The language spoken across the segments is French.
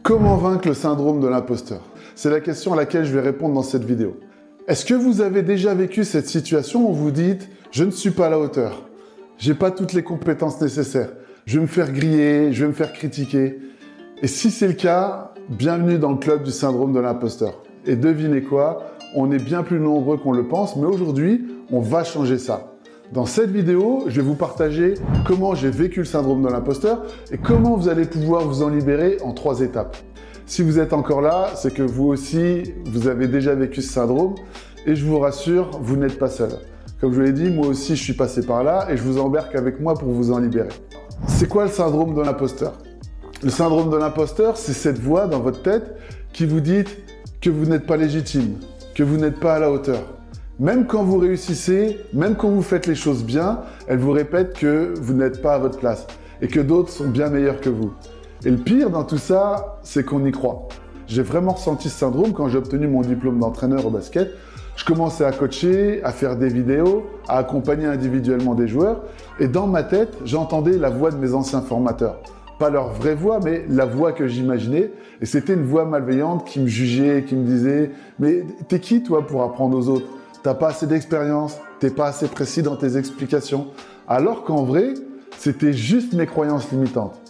Comment vaincre le syndrome de l'imposteur? C'est la question à laquelle je vais répondre dans cette vidéo. Est-ce que vous avez déjà vécu cette situation où vous dites « je ne suis pas à la hauteur, j'ai pas toutes les compétences nécessaires, je vais me faire griller, je vais me faire critiquer ». Et si c'est le cas, bienvenue dans le club du syndrome de l'imposteur. Et devinez quoi? On est bien plus nombreux qu'on le pense, mais aujourd'hui, on va changer ça. Dans cette vidéo, je vais vous partager comment j'ai vécu le syndrome de l'imposteur et comment vous allez pouvoir vous en libérer en 3 étapes. Si vous êtes encore là, c'est que vous aussi, vous avez déjà vécu ce syndrome et je vous rassure, vous n'êtes pas seul. Comme je vous l'ai dit, moi aussi, je suis passé par là et je vous embarque avec moi pour vous en libérer. C'est quoi le syndrome de l'imposteur? Le syndrome de l'imposteur, c'est cette voix dans votre tête qui vous dit que vous n'êtes pas légitime, que vous n'êtes pas à la hauteur. Même quand vous réussissez, même quand vous faites les choses bien, elle vous répète que vous n'êtes pas à votre place et que d'autres sont bien meilleurs que vous. Et le pire dans tout ça, c'est qu'on y croit. J'ai vraiment ressenti ce syndrome quand j'ai obtenu mon diplôme d'entraîneur au basket. Je commençais à coacher, à faire des vidéos, à accompagner individuellement des joueurs. Et dans ma tête, j'entendais la voix de mes anciens formateurs. Pas leur vraie voix, mais la voix que j'imaginais. Et c'était une voix malveillante qui me jugeait, qui me disait « Mais t'es qui toi pour apprendre aux autres ? T'as pas assez d'expérience, t'es pas assez précis dans tes explications. » Alors qu'en vrai, c'était juste mes croyances limitantes.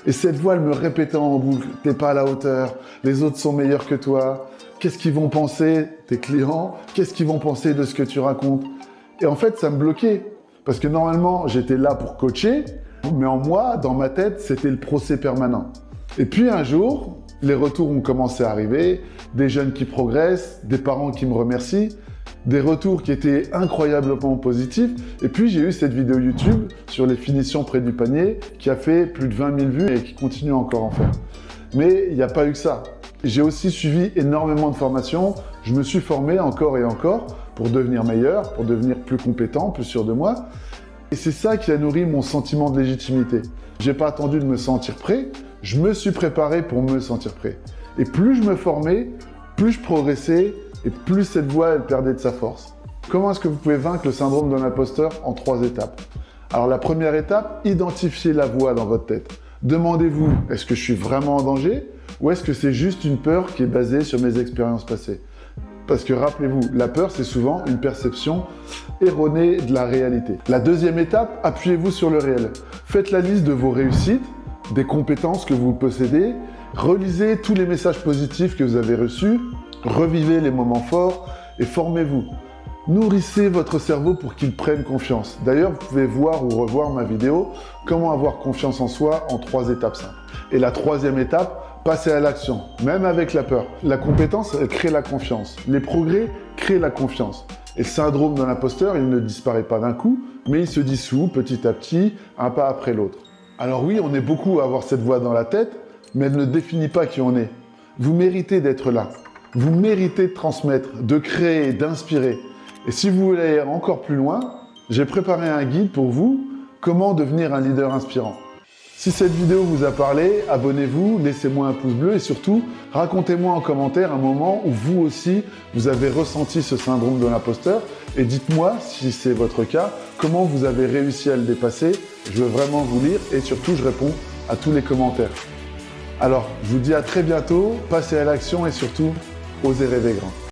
Et cette voix, elle me répétait en boucle « T'es pas à la hauteur, les autres sont meilleurs que toi. Qu'est-ce qu'ils vont penser, tes clients? Qu'est-ce qu'ils vont penser de ce que tu racontes ?» Et en fait, ça me bloquait. Parce que normalement, j'étais là pour coacher, mais en moi, dans ma tête, c'était le procès permanent. Et puis un jour, les retours ont commencé à arriver, des jeunes qui progressent, des parents qui me remercient, des retours qui étaient incroyablement positifs. Et puis j'ai eu cette vidéo YouTube sur les finitions près du panier qui a fait plus de 20 000 vues et qui continue encore à en faire. Mais il n'y a pas eu que ça. J'ai aussi suivi énormément de formations. Je me suis formé encore et encore pour devenir meilleur, pour devenir plus compétent, plus sûr de moi. Et c'est ça qui a nourri mon sentiment de légitimité. J'ai pas attendu de me sentir prêt, je me suis préparé pour me sentir prêt. Et plus je me formais, plus je progressais et plus cette voix elle perdait de sa force. Comment est-ce que vous pouvez vaincre le syndrome de l'imposteur en 3 étapes? Alors la première étape, identifiez la voix dans votre tête. Demandez-vous, est-ce que je suis vraiment en danger ou est-ce que c'est juste une peur qui est basée sur mes expériences passées? Parce que rappelez-vous, la peur, c'est souvent une perception erronée de la réalité. La deuxième étape, appuyez-vous sur le réel. Faites la liste de vos réussites, des compétences que vous possédez, relisez tous les messages positifs que vous avez reçus, revivez les moments forts et formez-vous. Nourrissez votre cerveau pour qu'il prenne confiance. D'ailleurs, vous pouvez voir ou revoir ma vidéo « Comment avoir confiance en soi en 3 étapes simples ». Et la troisième étape, passez à l'action, même avec la peur. La compétence, elle crée la confiance. Les progrès créent la confiance. Et le syndrome de l'imposteur, il ne disparaît pas d'un coup, mais il se dissout petit à petit, un pas après l'autre. Alors oui, on est beaucoup à avoir cette voix dans la tête, mais elle ne définit pas qui on est. Vous méritez d'être là. Vous méritez de transmettre, de créer, d'inspirer. Et si vous voulez aller encore plus loin, j'ai préparé un guide pour vous, comment devenir un leader inspirant. Si cette vidéo vous a parlé, abonnez-vous, laissez-moi un pouce bleu et surtout, racontez-moi en commentaire un moment où vous aussi, vous avez ressenti ce syndrome de l'imposteur et dites-moi, si c'est votre cas, comment vous avez réussi à le dépasser. Je veux vraiment vous lire et surtout, je réponds à tous les commentaires. Alors, je vous dis à très bientôt, passez à l'action et surtout, osez rêver grand.